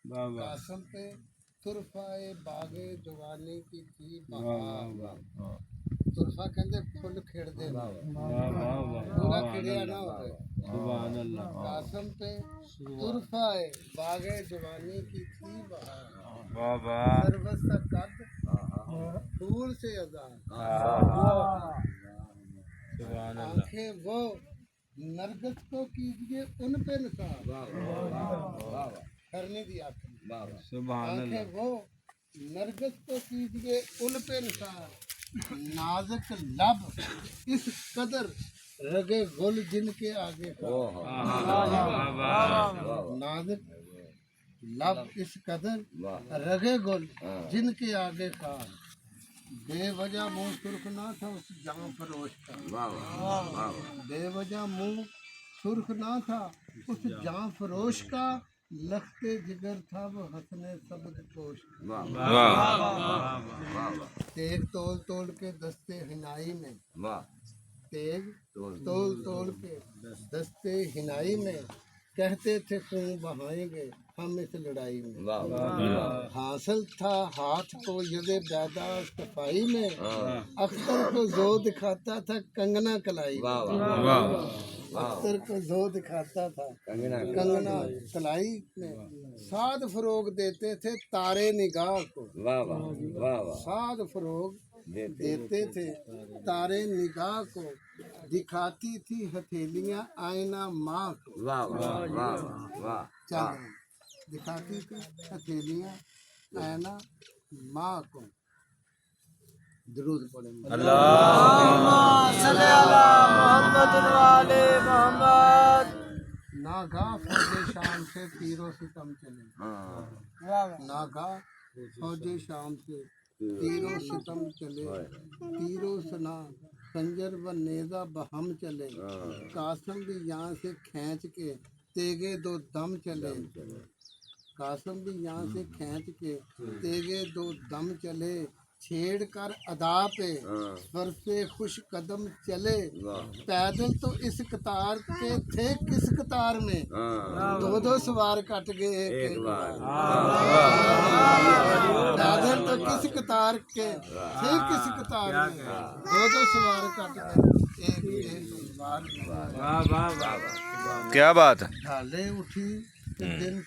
قاسم پہ طرفہ باغے جوانی کی تھی بہار طرفہ کہندے پھل کھڑدے پورا کھڑیا نہ ہوئے سبحان اللہ قاسم پہ طرفہ باغے جوانی کی تھی بہار سربت کا قد پھول سے آزاد آنکھیں وہ نرگس کو کیجیے ان پہ نثار کرنے دی آنکھیں وہ نرگس کو کیجیے ان پہ نثار نازک لب اس قدر رگے گل جن کے آگے نازک لب اس قدر رگے گل جن کے آگے کا بے وجہ منہ سرخ نہ تھا اس جاں فروش کا بے وجہ منہ سرخ نہ تھا اس جاں فروش کا لخت جگر تھا وہ حسن سبز پوش تیغ تول تول کے دستے ہنائی میں تیغ تول تول کے دستے ہنائی میں کہتے تھے خون بہائیں گے ہم اس لڑائی میں حاصل تھا ہاتھ کو ید بیدا صفائی میں اختر کو زور دکھاتا تھا کنگنا کلائی اختر کو زور دکھاتا تھا کنگنا کلائی میں سعد فروغ دیتے تھے تارے نگاہ کو سعد فروغ دیتے تھے تارے نگاہ کو دکھاتی تھی ہتھیلیاں آئینہ ماں کو چل دکھاتی تھی ہتھیلیاں آئینہ ماں کو درود پڑھیں اللہم صلی علی محمد وعلی محمد ناگاہ فوج شام سے تیر و ستم چلے ناگاہ فوج شام سے تیر و ستم چلے تیر و سنا خنجر و نیزہ بہم چلے قاسم بھی یہاں سے کھینچ کے تیگے دو دم چلے قاسم بھی یہاں سے کھینچ کے تیگے دو دم چلے چھیڑ کر ادا پہ سر سے خوش قدم چلے پیدل تو اس قطار کے تھے کس قطار میں دو دو سوار کٹ گئے ایک بار پیدل تو کس قطار کے تھے کس قطار میں دو دو سوار کٹ گئے ایک بار کیا بات ہے ڈھالے اٹھی کہ دن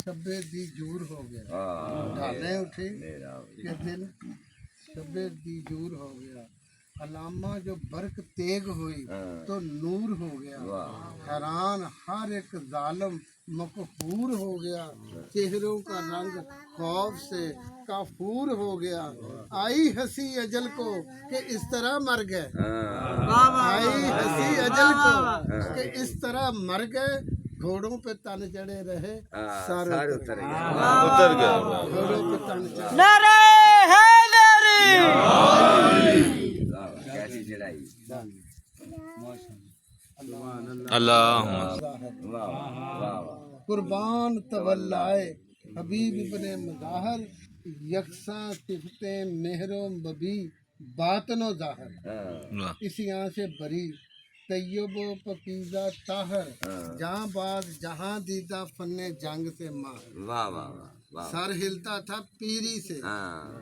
شبِ دیجور ہو گیا ڈھالے اٹھی کہ دن شبِ دیجور ہو گیا علامہ جو برق تیغ ہوئی تو نور ہو گیا حیران ہر ایک ظالم مقہور ہو گیا چہروں کا رنگ خوف سے کافور ہو گیا آئی ہنسی اجل کو کہ اس طرح مر گئے آئی ہنسی اجل کو کہ اس طرح مر گئے گھوڑوں پہ تن چڑھے رہے سر اتر گیا گھوڑوں پہ تن چڑھے نعرہ اللہ قربان طولائے حبیب ابن مظاہر یکساں صفتیں مہر و ببی باطن و ظاہر اس یہاں سے بری طیب و پکیزہ طاہر جہاں باز جہاں دیدہ فن جنگ سے ماہر سر ہلتا تھا پیری سے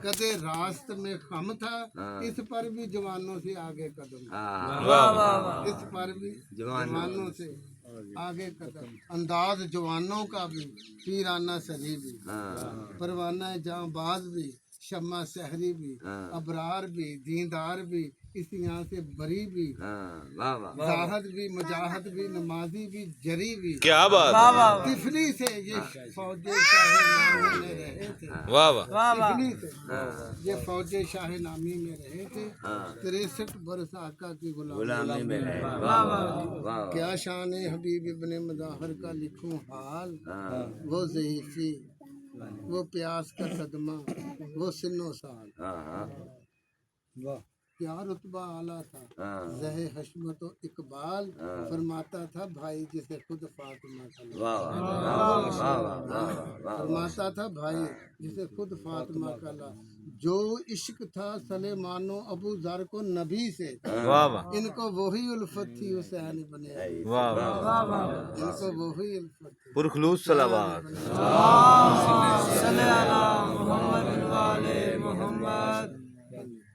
کدے راست میں خم تھا اس پر بھی جوانوں سے آگے قدم اس پر بھی جوانوں سے آگے قدم انداز جوانوں کا بھی پیرانہ سری بھی پروانہ جاں باز بھی شمع سحری بھی ابرار بھی دیندار بھی اس یہاں سے بری بھی زاہد بھی مجاہد بھی نمازی بھی جری بھی کیا بات طفلی سے یہ فوج شاہ نامی میں رہے تھے طفلی سے یہ فوج شاہ نامی میں رہے تھے 63 برس آقا کی غلامی میں رہے کیا شان حبیب ابن مظاہر کا لکھوں حال وہ ضعیفی وہ پیاس کا صدمہ وہ سن و سال کیا رتبہ اعلیٰ تھا زہ حشمت و اقبال فرماتا تھا بھائی جسے خود فاطمہ کا فرماتا تھا بھائی جسے خود فاطمہ کا لا جو عشق تھا سلیمان و ابو ذر کو نبی سے ان کو وہی الفت تھی حسین بنے ان کو وہی الفت تھی پرخلوص صلوات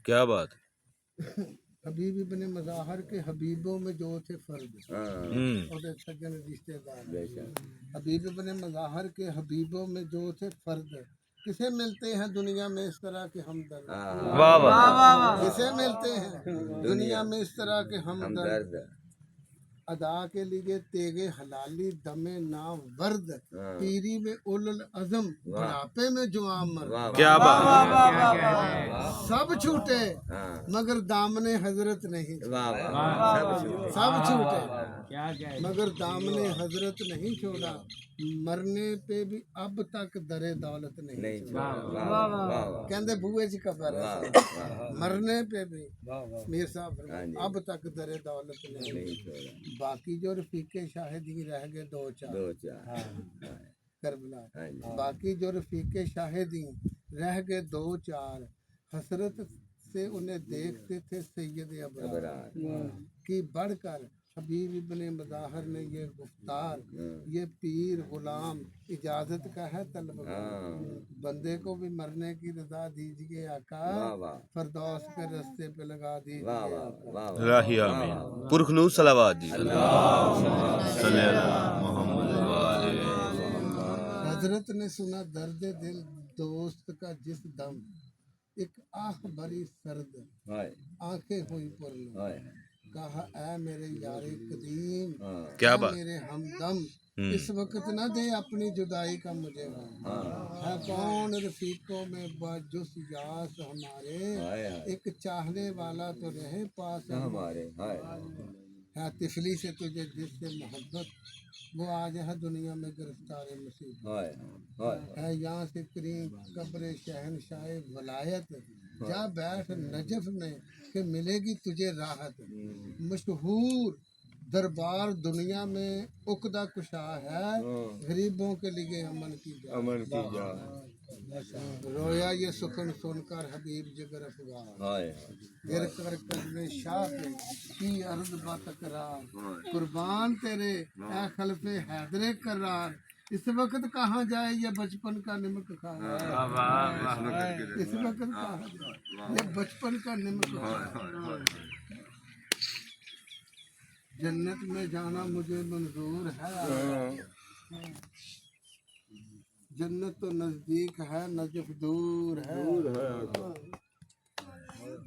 کیا بات. حبیب ابن مظاہر کے حبیبوں میں جو تھے فرد اور سجن رشتے دار. حبیب ابن مظاہر کے حبیبوں میں جو تھے فرد کسے ملتے ہیں دنیا میں اس طرح کے ہمدرد. واہ واہ. کسے ملتے ہیں دنیا میں اس طرح کے ہمدرد. ادا کے لیے تیغ حلالی دم نام ورد. پیری میں اول العزم بڑھاپے میں جوان مرد. کیا بات. سب چھوٹے مگر دامن حضرت نہیں. سب چھوٹے مگر دامن حضرت نہیں چھوڑا. مرنے پہ بھی اب تک در دولت نہیں چھوڑا. کہندے بوئے جی قبر ہے مرنے پہ بھی میر صاحب اب تک در دولت نہیں چھوڑا. باقی جو رفیق شاہدی رہ گئے دو چار کربلا. باقی جو رفیق شاہدی رہ گئے دو چار. حسرت سے انہیں دیکھتے تھے سید ابرار کی بڑھ کر. حبیب ابن مظاہر نے یہ گفتار یہ پیر غلام اجازت کا ہے طلبگار. بندے کو بھی مرنے کی رضا دیجیے آقا. فردوس کے رستے پہ لگا دیجیے آقا. الہی آمین. پرخلوص صلوات دی. صلی اللہ محمد وآلہ. حضرت نے سنا درد دل دوست کا جس دم. ایک آہ بری سرد آنکھیں ہوئی پرنم. کہا اے میرے یار قدیم کیا اے بات. میرے ہمدم اس وقت نہ دے اپنی جدائی کا مجھے غم. ہے کون رفیقوں میں بجس یاس ہمارے. ایک چاہنے والا تو رہے پاس ہمارے. ہے طفلی سے تجھے جس سے محبت وہ آج ہے دنیا میں گرفتار مصیبت. ہے یہاں سے کریم قبر شہنشاہ ولایت. جا بیٹھ نجف میں کہ ملے گی تجھے راحت. مشہور دربار دنیا میں عقدہ کشا ہے. غریبوں کے لیے امن کی جا. رویا یہ سخن سن کر حبیب جگر افغان. گر کر قدم شاہ پہ کی عرض با تکرار. قربان تیرے اے خلف حیدر کرار. اس وقت کہاں جائے یہ بچپن کا نمک کھایا. اس وقت کہاں جائے یہ بچپن کا نمک کھایا. جنت میں جانا مجھے منظور ہے. جنت تو نزدیک ہے نجف دور ہے.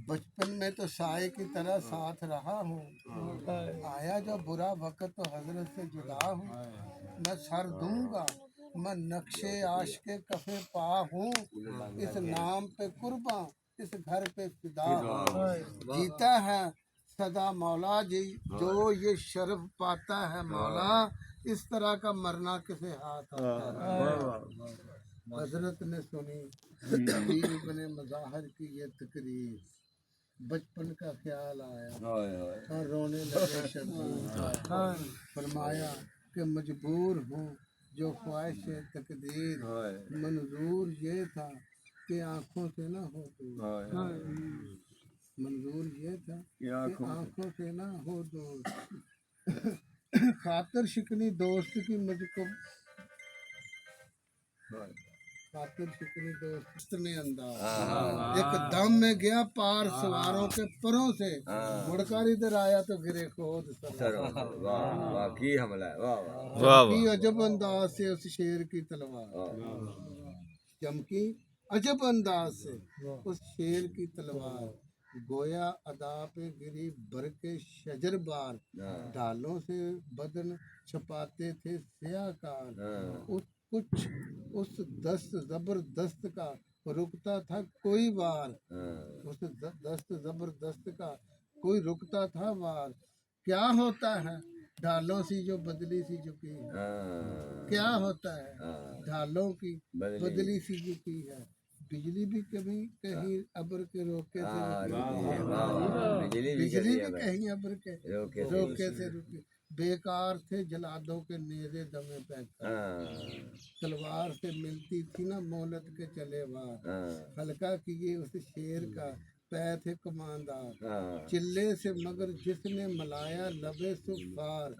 بچپن میں تو سائے کی طرح ساتھ رہا ہوں. آیا جو برا وقت تو حضرت سے جدا ہوں. میں سر دوں گا میں نقش عاشق کفے پا ہوں. اس نام پہ قرباں اس گھر پہ فدا ہوں. جیتا ہے صدا مولا جی جو یہ شرف پاتا ہے مولا. اس طرح کا مرنا کسے ہاتھ آتا ہے. حضرت نے سنی حبیب ابن مظاہر کی یہ تقریر. بچپن کا خیال آیا اور رونے لگے شبیر. فرمایا کہ مجبور ہوں جو خواہش تقدیر. منظور یہ تھا کہ آنکھوں سے نہ ہو دور. منظور یہ تھا کہ آنکھوں سے نہ ہو دور. خاطر شکنی دوست کی مجھ کو خاطر شکنی دوست میں انداز. ایک دم میں گیا پار سواروں کے پروں سے. مڑ کر ادھر آیا تو گرے خود سر. کی حملہ ہے. چمکی عجب انداز سے اس شیر کی تلوار. چمکی عجب انداز سے اس شیر کی تلوار. گویا ادا پہ گری برق شجر بار. ڈالوں سے بدن چھپاتے تھے سیاہ کار. کچھ اس دست زبردست کا رکتا تھا کوئی وار. اس دست زبردست کا کوئی رکتا تھا وار. کیا ہوتا ہے ڈھالوں سی جو بدلی سی جھکی ہے. کیا ہوتا ہے ڈھالوں کی بدلی سی جھکی ہے. بجلی بھی کبھی کہیں ابر کے روکے سے رکی. بجلی بھی کہیں ابر کے روکے سے رکی. بیکار تھے جلادوں کے نیزے دمے پہ. تلوار سے ملتی تھی نا مہلت کے چلے وار. ہلکا کیے اس شیر کا پے تھے کماندار. چلے سے مگر جس نے ملایا لبے سفار.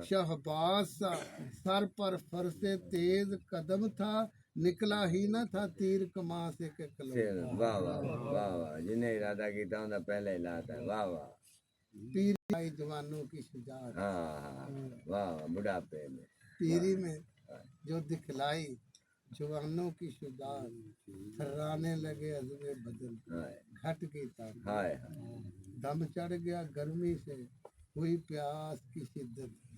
شہباز سا سر پر فرس تیز قدم تھا نکلا ہی نہ تھا تیر کماں سے کہ کلو واہ واہ واہ واہ جنہیں ارادہ کیتا ہوں پہلے ہی لاتا ہے واہ واہ تیر آئی جوانوں کی شجاعت ہاں ہاں واہ واہ بڑھاپے میں تیری میں جو دکھلائی جوانوں کی شجاعت تھرانے لگے عزم بدن گھٹ گئی طاقت ہائے دم چڑھ گیا گرمی سے ہوئی پیاس کی شدت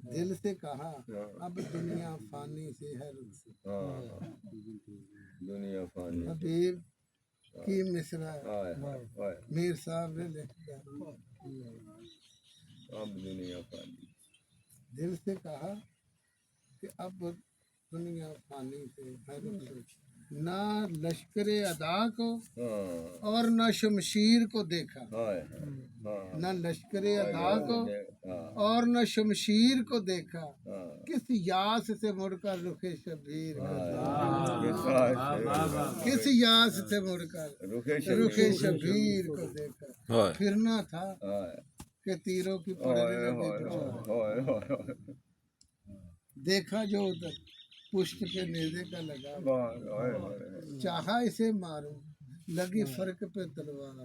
دل سے کہا اب دنیا فانی سے ہے رخصت ہاں دنیا فانی حبیب کی مصرع ہائے ہائے میر صاحب نے لکھا اب دنیا فانی دل سے کہا کہ اب دنیا فانی سے ہے رخصت نہ لشکر ادا کو ہاں اور نہ شمشیر کو دیکھا ہائے ہاں نہ لشکر ادا کو ہاں اور نہ شمشیر کو دیکھا ہاں کس یاس سے مڑ کر رخ شبیر کو کس یاس سے مڑ کر رخ شبیر کو دیکھا پھرنا تھا کہ تیروں کی پڑنے لگے دیکھا جو ادھر پشت پہ نیزے کا لگا چاہا اسے ماروں لگی فرق پہ تلوار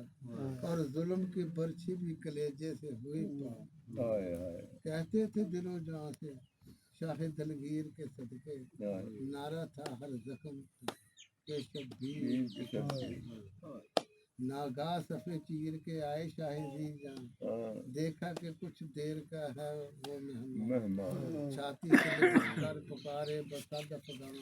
اور ظلم کی برچھی بھی کلیجے سے ہوئی پار کہتے تھے دل و جان سے شاہ دلگیر کے صدقے نعرہ تھا ہر زخم کے شبیر ناگاہ صفے چیر کے آئے شاہ زی جان دیکھا کہ کچھ دیر کا ہے وہ مہمان چھاتی سے لپٹ کر پکارے بسد افغان